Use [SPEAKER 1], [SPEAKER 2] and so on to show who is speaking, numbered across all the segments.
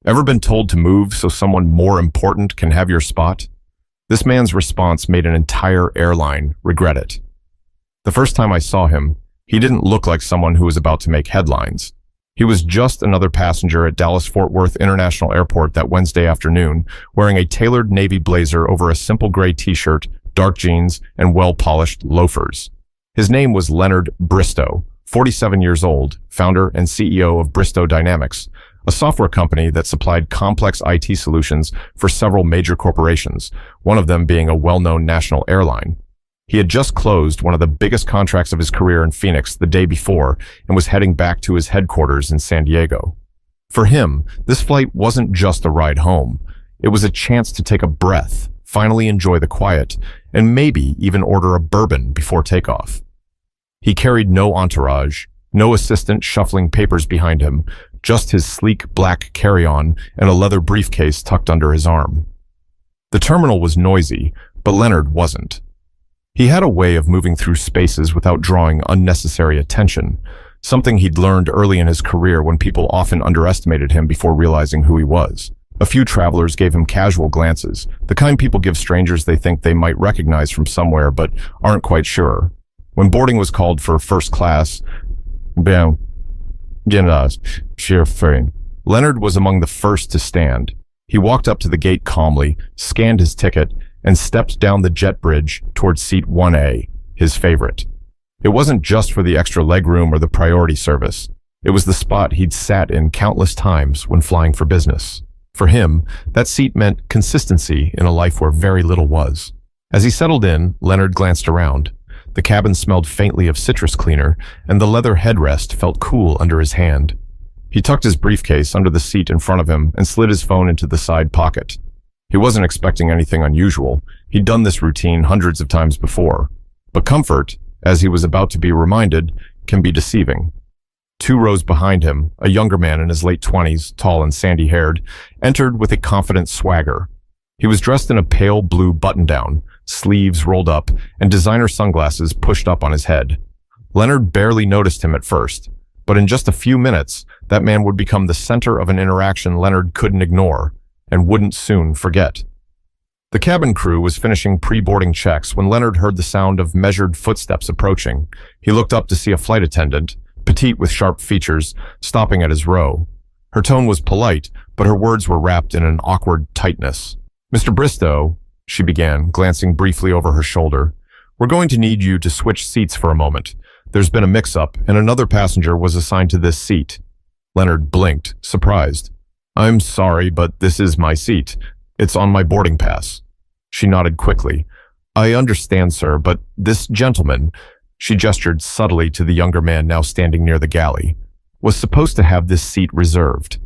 [SPEAKER 1] Ever been told to move so someone more important can have your spot? This man's response made an entire airline regret it. The first time I saw him, he didn't look like someone who was about to make headlines. He was just another passenger at Dallas-Fort Worth International Airport that Wednesday afternoon, wearing a tailored navy blazer over a simple gray t-shirt, dark jeans, and well-polished loafers. His name was Leonard Bristow, 47 years old, founder and CEO of Bristow Dynamics, a software company that supplied complex IT solutions for several major corporations, one of them being a well-known national airline. He had just closed one of the biggest contracts of his career in Phoenix the day before and was heading back to his headquarters in San Diego. For him, this flight wasn't just a ride home. It was a chance to take a breath, finally enjoy the quiet, and maybe even order a bourbon before takeoff. He carried no entourage, no assistant shuffling papers behind him, just his sleek black carry-on and a leather briefcase tucked under his arm. The terminal was noisy, but Leonard wasn't. He had a way of moving through spaces without drawing unnecessary attention, something he'd learned early in his career when people often underestimated him before realizing who he was. A few travelers gave him casual glances, the kind people give strangers they think they might recognize from somewhere but aren't quite sure. When boarding was called for first class, Leonard was among the first to stand. He walked up to the gate calmly, scanned his ticket, and stepped down the jet bridge towards seat 1A, his favorite. It wasn't just for the extra legroom or the priority service. It was the spot he'd sat in countless times when flying for business. For him, that seat meant consistency in a life where very little was. As he settled in, Leonard glanced around. The cabin smelled faintly of citrus cleaner, and the leather headrest felt cool under his hand. He tucked his briefcase under the seat in front of him and slid his phone into the side pocket. He wasn't expecting anything unusual. He'd done this routine hundreds of times before. But comfort, as he was about to be reminded, can be deceiving. 2 rows behind him, a younger man in his late 20s, tall and sandy-haired, entered with a confident swagger. He was dressed in a pale blue button-down, sleeves rolled up, and designer sunglasses pushed up on his head. Leonard barely noticed him at first, but in just a few minutes, that man would become the center of an interaction Leonard couldn't ignore and wouldn't soon forget. The cabin crew was finishing pre-boarding checks when Leonard heard the sound of measured footsteps approaching. He looked up to see a flight attendant, petite with sharp features, stopping at his row. Her tone was polite, but her words were wrapped in an awkward tightness. "Mr. Bristow," she began, glancing briefly over her shoulder, "we're going to need you to switch seats for a moment. There's been a mix-up, and another passenger was assigned to this seat." Leonard blinked, surprised. "I'm sorry, but this is my seat. It's on my boarding pass." She nodded quickly. "I understand, sir, but this gentleman," she gestured subtly to the younger man now standing near the galley, "was supposed to have this seat reserved."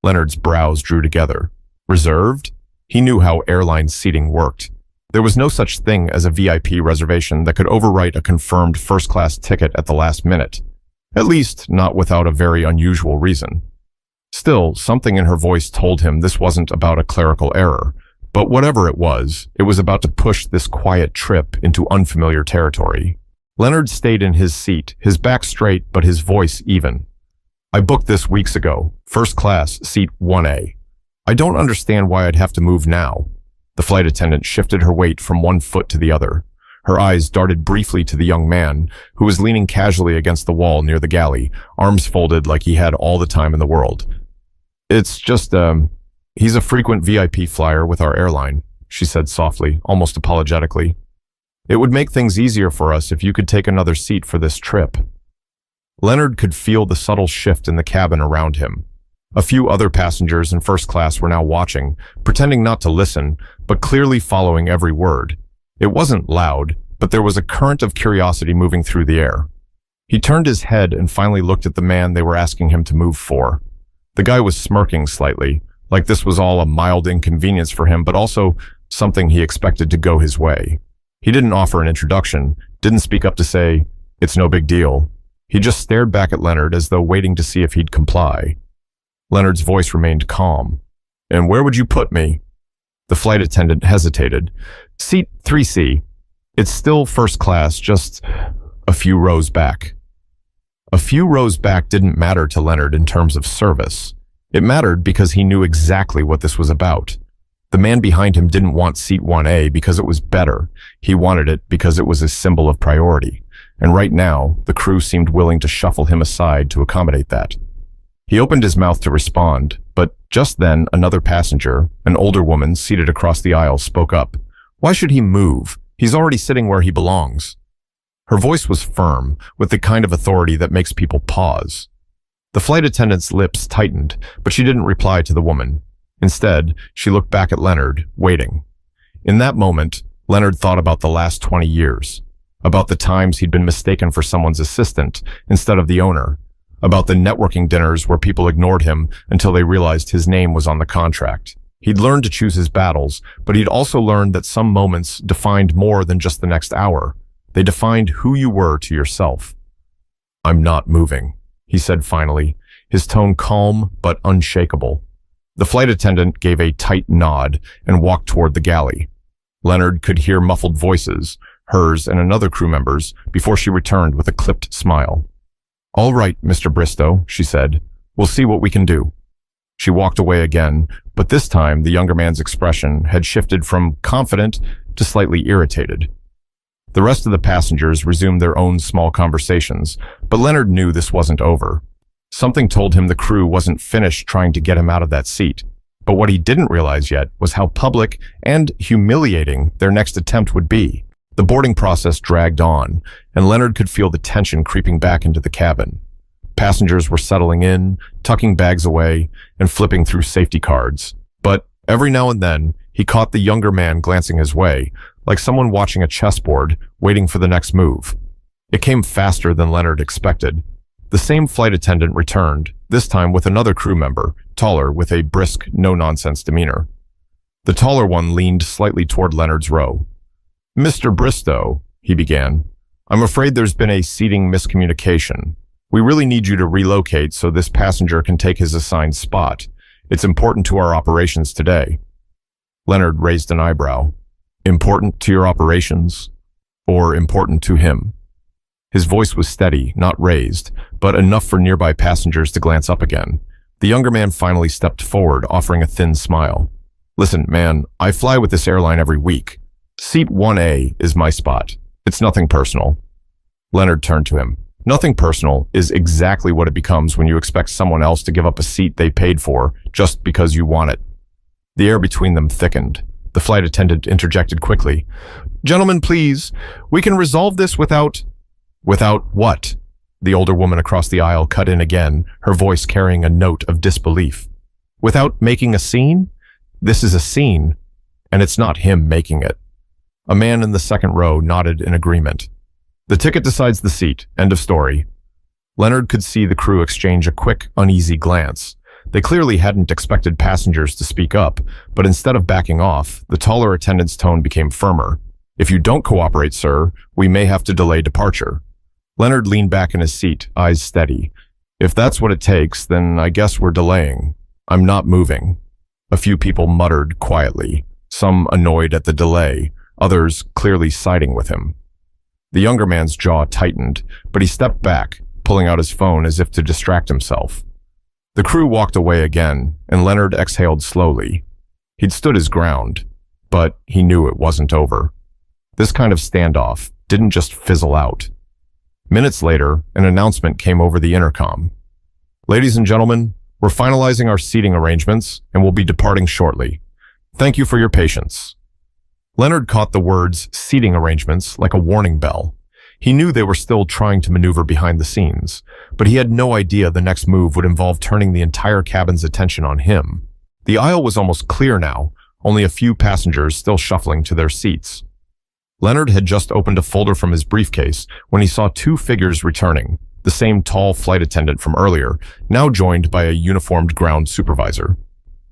[SPEAKER 1] Leonard's brows drew together. Reserved? He knew how airline seating worked. There was no such thing as a VIP reservation that could overwrite a confirmed first-class ticket at the last minute. At least, not without a very unusual reason. Still, something in her voice told him this wasn't about a clerical error. But whatever it was about to push this quiet trip into unfamiliar territory. Leonard stayed in his seat, his back straight but his voice even. "I booked this weeks ago, first class, seat 1A. I don't understand why I'd have to move now." The flight attendant shifted her weight from one foot to the other. Her eyes darted briefly to the young man, who was leaning casually against the wall near the galley, arms folded like he had all the time in the world. "It's just, he's a frequent VIP flyer with our airline," she said softly, almost apologetically. "It would make things easier for us if you could take another seat for this trip." Leonard could feel the subtle shift in the cabin around him. A few other passengers in first class were now watching, pretending not to listen, but clearly following every word. It wasn't loud, but there was a current of curiosity moving through the air. He turned his head and finally looked at the man they were asking him to move for. The guy was smirking slightly, like this was all a mild inconvenience for him, but also something he expected to go his way. He didn't offer an introduction, didn't speak up to say, "It's no big deal." He just stared back at Leonard as though waiting to see if he'd comply. Leonard's voice remained calm. "And where would you put me?" The flight attendant hesitated. "Seat 3C. It's still first class, just a few rows back." A few rows back didn't matter to Leonard in terms of service. It mattered because he knew exactly what this was about. The man behind him didn't want seat 1A because it was better. He wanted it because it was a symbol of priority. And right now, the crew seemed willing to shuffle him aside to accommodate that. He opened his mouth to respond, but just then another passenger, an older woman seated across the aisle, spoke up. Why should he move? He's already sitting where he belongs. Her voice was firm, with the kind of authority that makes people pause. The flight attendant's lips tightened, but she didn't reply to the woman. Instead, she looked back at Leonard, waiting. In that moment, Leonard thought about the last 20 years, about the times he'd been mistaken for someone's assistant instead of the owner, about the networking dinners where people ignored him until they realized his name was on the contract. He'd learned to choose his battles, but he'd also learned that some moments defined more than just the next hour. They defined who you were to yourself. I'm not moving, he said finally, his tone calm but unshakable. The flight attendant gave a tight nod and walked toward the galley. Leonard could hear muffled voices, hers and another crew member's, before she returned with a clipped smile. All right, Mr. Bristow, she said. We'll see what we can do. She walked away again, but this time the younger man's expression had shifted from confident to slightly irritated. The rest of the passengers resumed their own small conversations, but Leonard knew this wasn't over. Something told him the crew wasn't finished trying to get him out of that seat. But what he didn't realize yet was how public and humiliating their next attempt would be. The boarding process dragged on, and Leonard could feel the tension creeping back into the cabin. Passengers were settling in, tucking bags away, and flipping through safety cards. But every now and then, he caught the younger man glancing his way, like someone watching a chessboard, waiting for the next move. It came faster than Leonard expected. The same flight attendant returned, this time with another crew member, taller, with a brisk, no-nonsense demeanor. The taller one leaned slightly toward Leonard's row. Mr. Bristow, he began, I'm afraid there's been a seating miscommunication. We really need you to relocate so this passenger can take his assigned spot. It's important to our operations today. Leonard raised an eyebrow. Important to your operations? Or important to him? His voice was steady, not raised, but enough for nearby passengers to glance up again. The younger man finally stepped forward, offering a thin smile. Listen, man, I fly with this airline every week. Seat 1A is my spot. It's nothing personal. Leonard turned to him. Nothing personal is exactly what it becomes when you expect someone else to give up a seat they paid for just because you want it. The air between them thickened. The flight attendant interjected quickly. Gentlemen, please, we can resolve this without... Without what? The older woman across the aisle cut in again, her voice carrying a note of disbelief. Without making a scene? This is a scene, and it's not him making it. A man in the second row nodded in agreement. The ticket decides the seat. End of story. Leonard could see the crew exchange a quick, uneasy glance. They clearly hadn't expected passengers to speak up, but instead of backing off, the taller attendant's tone became firmer. If you don't cooperate, sir, we may have to delay departure. Leonard leaned back in his seat, eyes steady. If that's what it takes, then I guess we're delaying. I'm not moving. A few people muttered quietly, some annoyed at the delay, others clearly siding with him. The younger man's jaw tightened, but he stepped back, pulling out his phone as if to distract himself. The crew walked away again, and Leonard exhaled slowly. He'd stood his ground, but he knew it wasn't over. This kind of standoff didn't just fizzle out. Minutes later, an announcement came over the intercom. Ladies and gentlemen, we're finalizing our seating arrangements and will be departing shortly. Thank you for your patience. Leonard caught the words seating arrangements like a warning bell. He knew they were still trying to maneuver behind the scenes, but he had no idea the next move would involve turning the entire cabin's attention on him. The aisle was almost clear now, only a few passengers still shuffling to their seats. Leonard had just opened a folder from his briefcase when he saw two figures returning, the same tall flight attendant from earlier, now joined by a uniformed ground supervisor.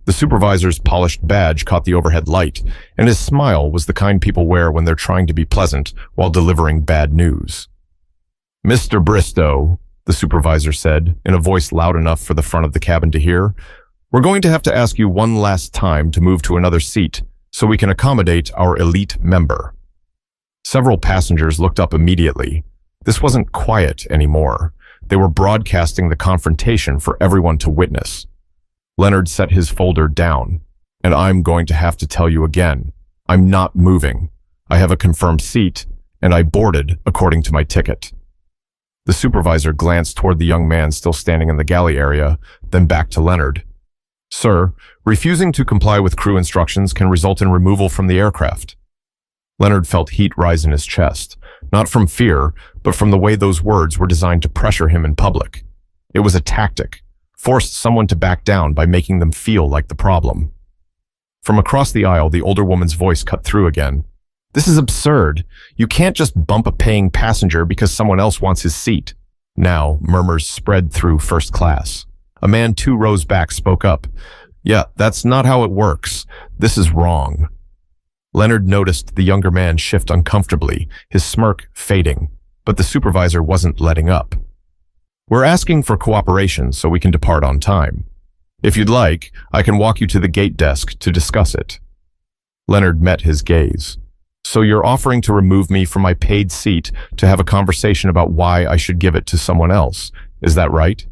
[SPEAKER 1] The supervisor's polished badge caught the overhead light, and his smile was the kind people wear when they're trying to be pleasant while delivering bad news. Mr. Bristow, the supervisor said, in a voice loud enough for the front of the cabin to hear, we're going to have to ask you one last time to move to another seat so we can accommodate our elite member. Several passengers looked up immediately. This wasn't quiet anymore. They were broadcasting the confrontation for everyone to witness. Leonard set his folder down. And I'm going to have to tell you again. I'm not moving. I have a confirmed seat, and I boarded according to my ticket. The supervisor glanced toward the young man still standing in the galley area, then back to Leonard. Sir, refusing to comply with crew instructions can result in removal from the aircraft. Leonard felt heat rise in his chest, not from fear, but from the way those words were designed to pressure him in public. It was a tactic, forced someone to back down by making them feel like the problem. From across the aisle, the older woman's voice cut through again. This is absurd. You can't just bump a paying passenger because someone else wants his seat. Now, murmurs spread through first class. A man 2 rows back spoke up. Yeah, that's not how it works. This is wrong. Leonard noticed the younger man shift uncomfortably, his smirk fading, but the supervisor wasn't letting up. We're asking for cooperation so we can depart on time. If you'd like, I can walk you to the gate desk to discuss it. Leonard met his gaze. So you're offering to remove me from my paid seat to have a conversation about why I should give it to someone else. Is that right?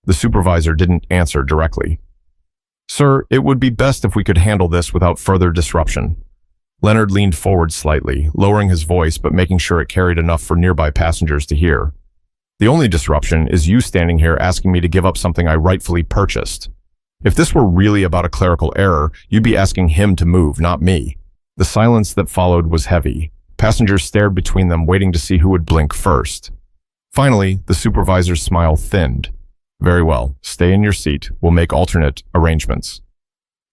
[SPEAKER 1] The supervisor didn't answer directly. Sir, it would be best if we could handle this without further disruption. Leonard leaned forward slightly, lowering his voice but making sure it carried enough for nearby passengers to hear. The only disruption is you standing here asking me to give up something I rightfully purchased. If this were really about a clerical error, you'd be asking him to move, not me. The silence that followed was heavy. Passengers stared between them, waiting to see who would blink first. Finally, the supervisor's smile thinned. Very well, stay in your seat. We'll make alternate arrangements.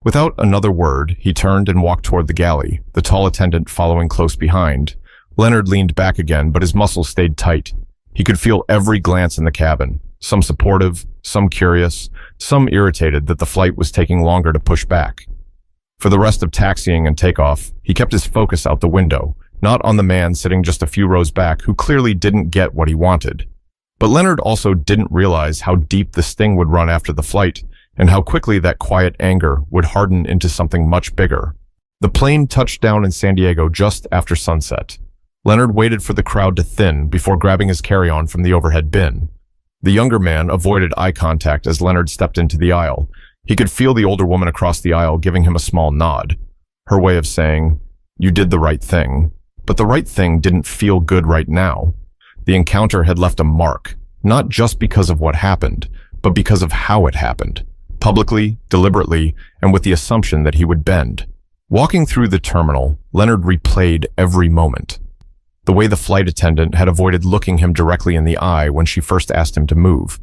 [SPEAKER 1] Without another word, he turned and walked toward the galley, the tall attendant following close behind. Leonard leaned back again, but his muscles stayed tight. He could feel every glance in the cabin, some supportive, some curious, some irritated that the flight was taking longer to push back. For the rest of taxiing and takeoff, he kept his focus out the window, not on the man sitting just a few rows back who clearly didn't get what he wanted. But Leonard also didn't realize how deep the sting would run after the flight, and how quickly that quiet anger would harden into something much bigger. The plane touched down in San Diego just after sunset. Leonard waited for the crowd to thin before grabbing his carry-on from the overhead bin. The younger man avoided eye contact as Leonard stepped into the aisle. He could feel the older woman across the aisle giving him a small nod, her way of saying, "You did the right thing." But the right thing didn't feel good right now. The encounter had left a mark, not just because of what happened, but because of how it happened. Publicly, deliberately, and with the assumption that he would bend. Walking through the terminal, Leonard replayed every moment. The way the flight attendant had avoided looking him directly in the eye when she first asked him to move.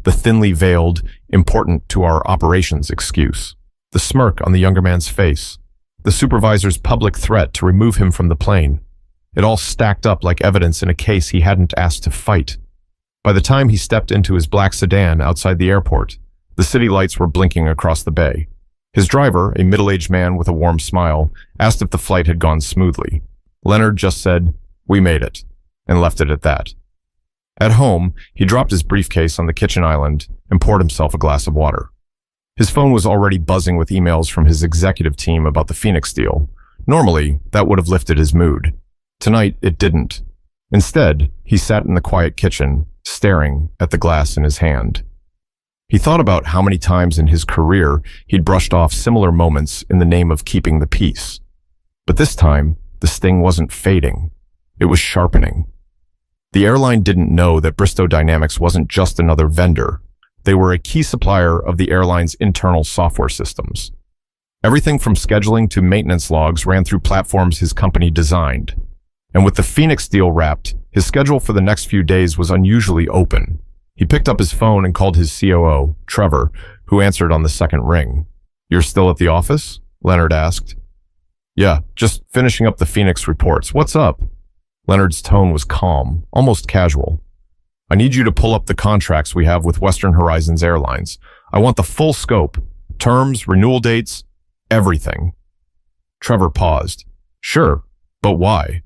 [SPEAKER 1] The thinly veiled, important to our operations excuse. The smirk on the younger man's face. The supervisor's public threat to remove him from the plane. It all stacked up like evidence in a case he hadn't asked to fight. By the time he stepped into his black sedan outside the airport, the city lights were blinking across the bay. His driver, a middle-aged man with a warm smile, asked if the flight had gone smoothly. Leonard just said, "We made it," and left it at that. At home, he dropped his briefcase on the kitchen island and poured himself a glass of water. His phone was already buzzing with emails from his executive team about the Phoenix deal. Normally, that would have lifted his mood. Tonight, it didn't. Instead, he sat in the quiet kitchen, staring at the glass in his hand. He thought about how many times in his career he'd brushed off similar moments in the name of keeping the peace. But this time, the sting wasn't fading. It was sharpening. The airline didn't know that Bristow Dynamics wasn't just another vendor. They were a key supplier of the airline's internal software systems. Everything from scheduling to maintenance logs ran through platforms his company designed. And with the Phoenix deal wrapped, his schedule for the next few days was unusually open. He picked up his phone and called his COO, Trevor, who answered on the second ring. "You're still at the office?" Leonard asked. "Yeah, just finishing up the Phoenix reports. What's up?" Leonard's tone was calm, almost casual. "I need you to pull up the contracts we have with Western Horizons Airlines. I want the full scope. Terms, renewal dates, everything." Trevor paused. "Sure, but why?"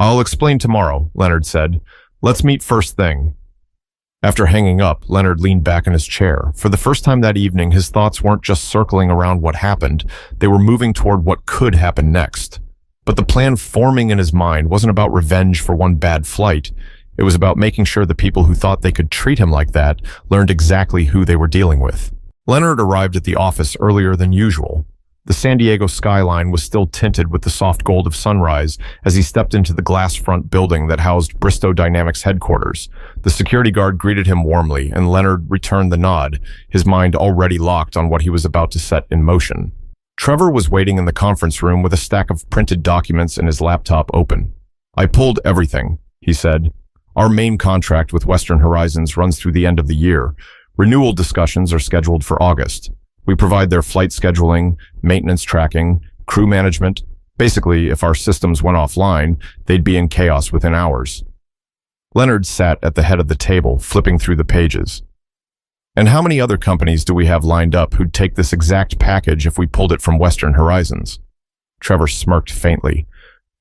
[SPEAKER 1] "I'll explain tomorrow," Leonard said. "Let's meet first thing." After hanging up, Leonard leaned back in his chair. For the first time that evening, his thoughts weren't just circling around what happened. They were moving toward what could happen next. But the plan forming in his mind wasn't about revenge for one bad flight. It was about making sure the people who thought they could treat him like that learned exactly who they were dealing with. Leonard arrived at the office earlier than usual. The San Diego skyline was still tinted with the soft gold of sunrise as he stepped into the glass front building that housed Bristow Dynamics headquarters. The security guard greeted him warmly, and Leonard returned the nod, his mind already locked on what he was about to set in motion. Trevor was waiting in the conference room with a stack of printed documents and his laptop open. "I pulled everything," he said. "Our main contract with Western Horizons runs through the end of the year. Renewal discussions are scheduled for August. We provide their flight scheduling, maintenance tracking, crew management. Basically, if our systems went offline, they'd be in chaos within hours." Leonard sat at the head of the table, flipping through the pages. "And how many other companies do we have lined up who'd take this exact package if we pulled it from Western Horizons?" Trevor smirked faintly.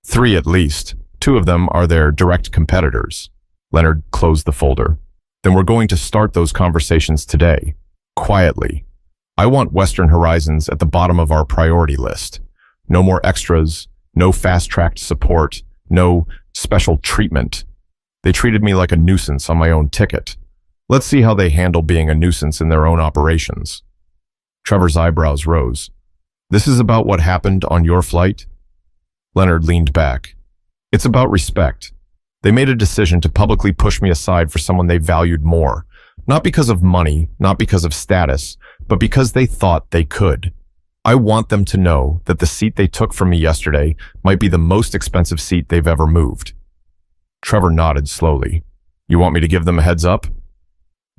[SPEAKER 1] "3 at least. 2 of them are their direct competitors." Leonard closed the folder. "Then we're going to start those conversations today. Quietly. I want Western Horizons at the bottom of our priority list. No more extras, no fast-tracked support, no special treatment. They treated me like a nuisance on my own ticket. Let's see how they handle being a nuisance in their own operations." Trevor's eyebrows rose. "This is about what happened on your flight?" Leonard leaned back. "It's about respect. They made a decision to publicly push me aside for someone they valued more. Not because of money, not because of status, but because they thought they could. I want them to know that the seat they took from me yesterday might be the most expensive seat they've ever moved." Trevor nodded slowly. "You want me to give them a heads up?"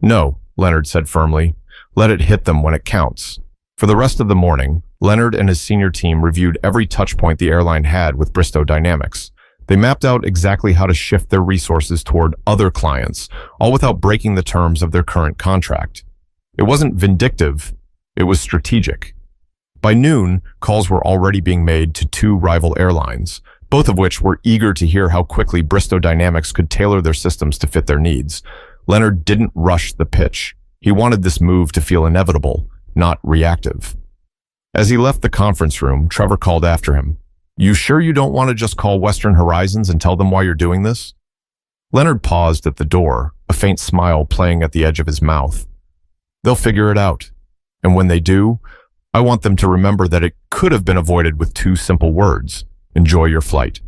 [SPEAKER 1] "No," Leonard said firmly. "Let it hit them when it counts." For the rest of the morning, Leonard and his senior team reviewed every touch point the airline had with Bristow Dynamics. They mapped out exactly how to shift their resources toward other clients, all without breaking the terms of their current contract. It wasn't vindictive, it was strategic. By noon, calls were already being made to 2 rival airlines, both of which were eager to hear how quickly Bristow Dynamics could tailor their systems to fit their needs. Leonard didn't rush the pitch. He wanted this move to feel inevitable, not reactive. As he left the conference room, Trevor called after him. "You sure you don't want to just call Western Horizons and tell them why you're doing this?" Leonard paused at the door, a faint smile playing at the edge of his mouth. "They'll figure it out. And when they do, I want them to remember that it could have been avoided with 2 simple words. Enjoy your flight."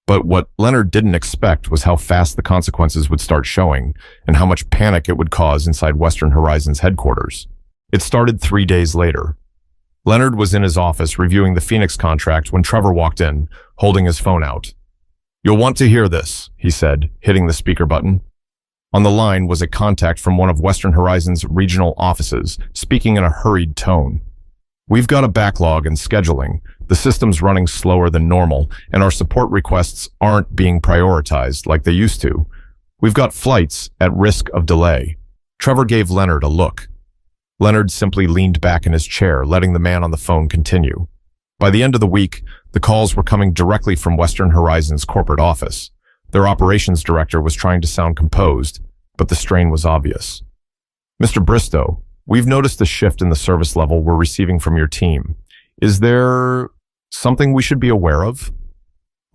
[SPEAKER 1] But what Leonard didn't expect was how fast the consequences would start showing and how much panic it would cause inside Western Horizons headquarters. It started 3 days later. Leonard was in his office reviewing the Phoenix contract when Trevor walked in, holding his phone out. "You'll want to hear this," he said, hitting the speaker button. On the line was a contact from one of Western Horizons' regional offices, speaking in a hurried tone. "We've got a backlog in scheduling. The system's running slower than normal, and our support requests aren't being prioritized like they used to. We've got flights at risk of delay." Trevor gave Leonard a look. Leonard simply leaned back in his chair, letting the man on the phone continue. By the end of the week, the calls were coming directly from Western Horizons' corporate office. Their operations director was trying to sound composed, but the strain was obvious. "Mr. Bristow, we've noticed a shift in the service level we're receiving from your team. Is there something we should be aware of?"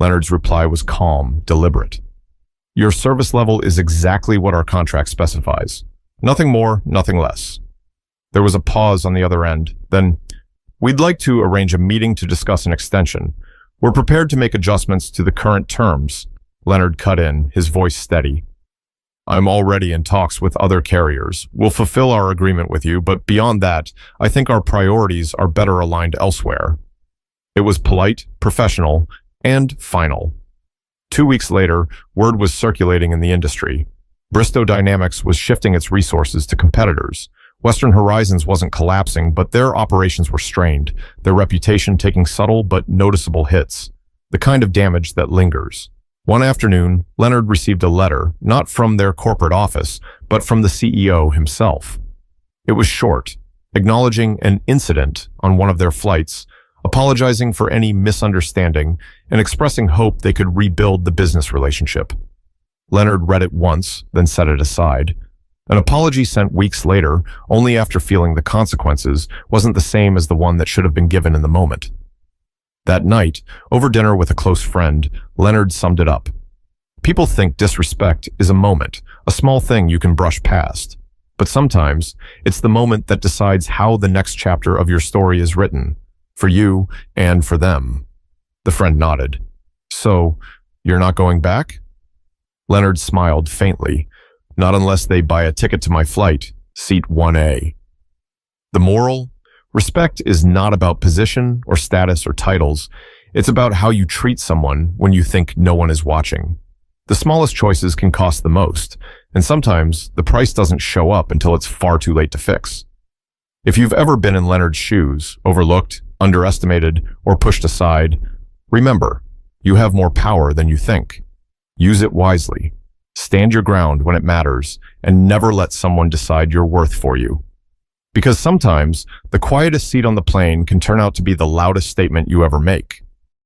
[SPEAKER 1] Leonard's reply was calm, deliberate. "Your service level is exactly what our contract specifies. Nothing more, nothing less." There was a pause on the other end. Then, "We'd like to arrange a meeting to discuss an extension. We're prepared to make adjustments to the current terms." Leonard cut in, his voice steady. "I'm already in talks with other carriers. We'll fulfill our agreement with you, but beyond that, I think our priorities are better aligned elsewhere." It was polite, professional, and final. 2 weeks later, word was circulating in the industry. Bristow Dynamics was shifting its resources to competitors. Western Horizons wasn't collapsing, but their operations were strained, their reputation taking subtle but noticeable hits, the kind of damage that lingers. One afternoon, Leonard received a letter, not from their corporate office, but from the CEO himself. It was short, acknowledging an incident on one of their flights, apologizing for any misunderstanding, and expressing hope they could rebuild the business relationship. Leonard read it once, then set it aside. An apology sent weeks later, only after feeling the consequences, wasn't the same as the one that should have been given in the moment. That night, over dinner with a close friend, Leonard summed it up. "People think disrespect is a moment, a small thing you can brush past. But sometimes it's the moment that decides how the next chapter of your story is written, for you and for them. The friend nodded. So, you're not going back? Leonard smiled faintly. Not unless they buy a ticket to my flight, seat 1A. The moral? Respect is not about position or status or titles. It's about how you treat someone when you think no one is watching. The smallest choices can cost the most, and sometimes the price doesn't show up until it's far too late to fix. If you've ever been in Leonard's shoes, overlooked, underestimated, or pushed aside, remember, you have more power than you think. Use it wisely. Stand your ground when it matters, and never let someone decide your worth for you. Because sometimes, the quietest seat on the plane can turn out to be the loudest statement you ever make.